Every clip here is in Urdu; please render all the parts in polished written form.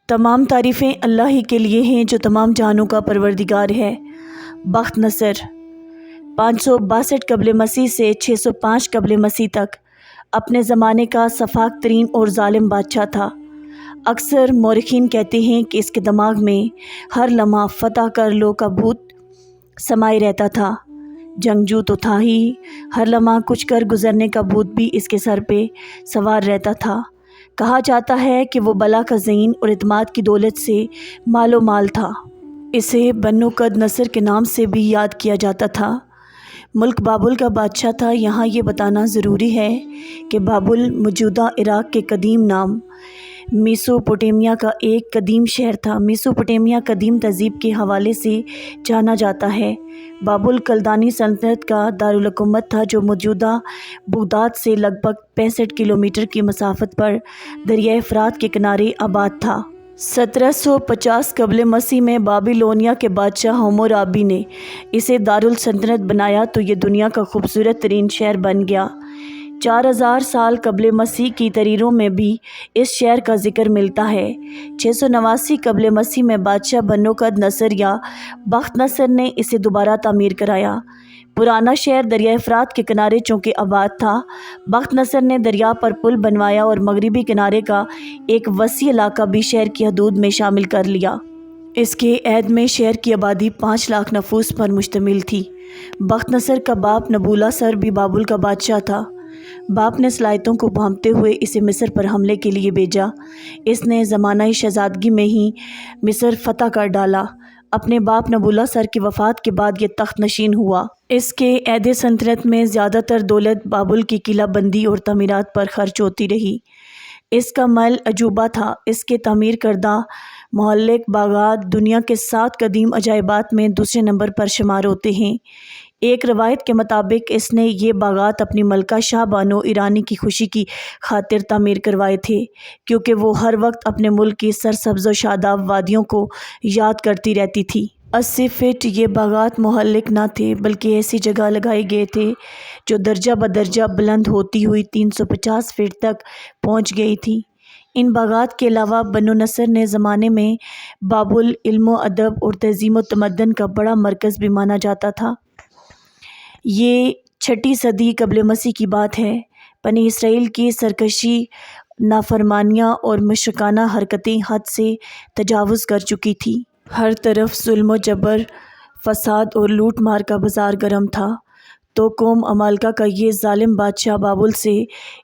تمام تعریفیں اللہ ہی کے لیے ہیں جو تمام جہانوں کا پروردگار ہے۔ بخت نصر 562 قبل مسیح سے 605 قبل مسیح تک اپنے زمانے کا سفاک ترین اور ظالم بادشاہ تھا۔ اکثر مورخین کہتے ہیں کہ اس کے دماغ میں ہر لمحہ فتح کر لو کا بھوت سمائے رہتا تھا۔ جنگجو تو تھا ہی، ہر لمحہ کچھ کر گزرنے کا بھوت بھی اس کے سر پہ سوار رہتا تھا۔ کہا جاتا ہے کہ وہ بلا کا ذہین اور اعتماد کی دولت سے مال و مال تھا۔ اسے بنو قد نصر کے نام سے بھی یاد کیا جاتا تھا۔ ملک بابل کا بادشاہ تھا۔ یہاں یہ بتانا ضروری ہے کہ بابل موجودہ عراق کے قدیم نام میسوپوٹیمیا کا ایک قدیم شہر تھا۔ میسوپوٹیمیا قدیم تہذیب کے حوالے سے جانا جاتا ہے۔ بابل کلدانی سلطنت کا دارالحکومت تھا جو موجودہ بغداد سے لگ بھگ 65 کلومیٹر کی مسافت پر دریائے فرات کے کنارے آباد تھا۔ 1750 قبل مسیح میں بابلونیا کے بادشاہ ہمورابی نے اسے دارالسلطنت بنایا تو یہ دنیا کا خوبصورت ترین شہر بن گیا۔ 4000 سال قبل مسیح کی تحریروں میں بھی اس شہر کا ذکر ملتا ہے۔ 689 قبل مسیح میں بادشاہ بنو قد نصر یا بخت نصر نے اسے دوبارہ تعمیر کرایا۔ پرانا شہر دریائے فرات کے کنارے چونکہ آباد تھا، بخت نصر نے دریا پر پل بنوایا اور مغربی کنارے کا ایک وسیع علاقہ بھی شہر کی حدود میں شامل کر لیا۔ اس کے عہد میں شہر کی آبادی 5 لاکھ نفوس پر مشتمل تھی۔ بخت نصر کا باپ نبولا-سر بھی بابل کا بادشاہ تھا۔ باپ نے صلاحیتوں کو بھانپتے ہوئے اسے مصر پر حملے کے لیے بھیجا۔ اس نے زمانہ شہزادگی میں ہی مصر فتح کر ڈالا۔ اپنے باپ نبولا-سر کی وفات کے بعد یہ تخت نشین ہوا۔ اس کے عہد سلطنت میں زیادہ تر دولت بابل کی قلعہ بندی اور تعمیرات پر خرچ ہوتی رہی۔ اس کا محل عجوبہ تھا۔ اس کے تعمیر کردہ مہلک باغات دنیا کے 7 قدیم عجائبات میں دوسرے نمبر پر شمار ہوتے ہیں۔ ایک روایت کے مطابق اس نے یہ باغات اپنی ملکہ شاہ بانو ایرانی کی خوشی کی خاطر تعمیر کروائے تھے، کیونکہ وہ ہر وقت اپنے ملک کی سرسبز و شاداب وادیوں کو یاد کرتی رہتی تھی۔ 80 فٹ یہ باغات مہلک نہ تھے بلکہ ایسی جگہ لگائے گئے تھے جو درجہ بدرجہ بلند ہوتی ہوئی 350 فٹ تک پہنچ گئی تھی۔ ان باغات کے علاوہ بنو نصر نے زمانے میں بابل علم و ادب اور تہذیب و تمدن کا بڑا مرکز بھی مانا جاتا تھا۔ یہ 6 صدی قبل مسیح کی بات ہے۔ بنی اسرائیل کی سرکشی، نافرمانیاں اور مشرکانہ حرکتیں حد سے تجاوز کر چکی تھی۔ ہر طرف ظلم و جبر، فساد اور لوٹ مار کا بازار گرم تھا، تو قوم عمالقہ کا یہ ظالم بادشاہ بابل سے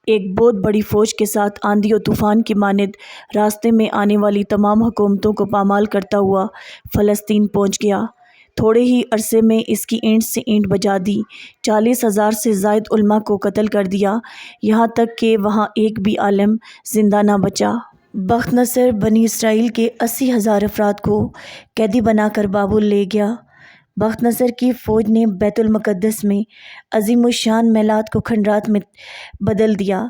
ایک بہت بڑی فوج کے ساتھ آندھی و طوفان کی مانند راستے میں آنے والی تمام حکومتوں کو پامال کرتا ہوا فلسطین پہنچ گیا۔ تھوڑے ہی عرصے میں اس کی اینٹ سے اینٹ بجا دی، 40,000 سے زائد علماء کو قتل کر دیا، یہاں تک کہ وہاں ایک بھی عالم زندہ نہ بچا۔ بخت نصر بنی اسرائیل کے 80,000 افراد کو قیدی بنا کر بابل لے گیا۔ بخت نصر کی فوج نے بیت المقدس میں عظیم الشان محلات کو کھنڈرات میں بدل دیا۔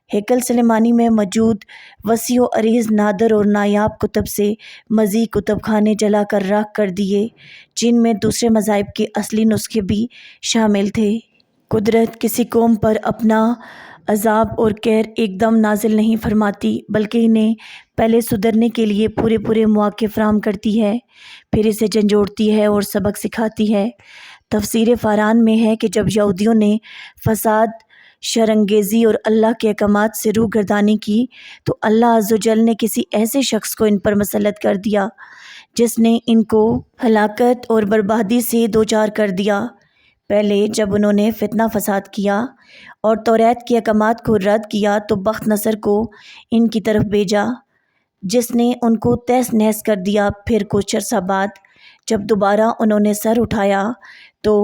ہیکل سلیمانی میں موجود وسیع و عریض نادر اور نایاب کتب سے مزید کتب خانے جلا کر راکھ کر دیے، جن میں دوسرے مذاہب کے اصلی نسخے بھی شامل تھے۔ قدرت کسی قوم پر اپنا عذاب اور قہر ایک دم نازل نہیں فرماتی بلکہ انہیں پہلے سدھرنے کے لیے پورے مواقع فراہم کرتی ہے، پھر اسے جھنجھوڑتی ہے اور سبق سکھاتی ہے۔ تفسیر فاران میں ہے کہ جب یہودیوں نے فساد، شرانگیزی اور اللہ کے احکامات سے روح گردانی کی تو اللہ عز و جل نے کسی ایسے شخص کو ان پر مسلط کر دیا جس نے ان کو ہلاکت اور بربادی سے دوچار کر دیا۔ پہلے جب انہوں نے فتنہ فساد کیا اور توریت کے احکامات کو رد کیا تو بخت نصر کو ان کی طرف بھیجا، جس نے ان کو تہس نہس کر دیا۔ پھر کچھ عرصہ بعد جب دوبارہ انہوں نے سر اٹھایا تو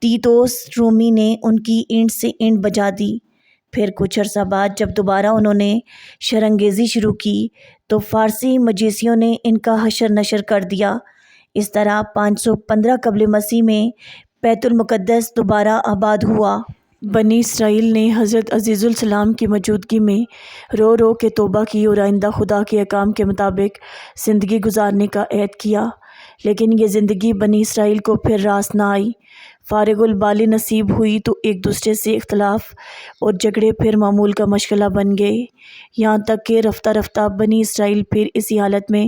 تیتوس رومی نے ان کی اینٹ سے اینٹ بجا دی۔ پھر کچھ عرصہ بعد جب دوبارہ انہوں نے شرانگیزی شروع کی تو فارسی مجوسیوں نے ان کا حشر نشر کر دیا۔ اس طرح 515 قبل مسیح میں بیت المقدس دوبارہ آباد ہوا۔ بنی اسرائیل نے حضرت عزیز السلام کی موجودگی میں رو رو کے توبہ کی اور آئندہ خدا کے احکام کے مطابق زندگی گزارنے کا عہد کیا، لیکن یہ زندگی بنی اسرائیل کو پھر راس نہ آئی۔ فارغ البال نصیب ہوئی تو ایک دوسرے سے اختلاف اور جھگڑے پھر معمول کا مشغلہ بن گئے، یہاں تک کہ رفتہ رفتہ بنی اسرائیل پھر اسی حالت میں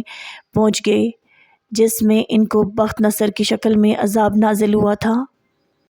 پہنچ گئے جس میں ان کو بخت نصر کی شکل میں عذاب نازل ہوا تھا۔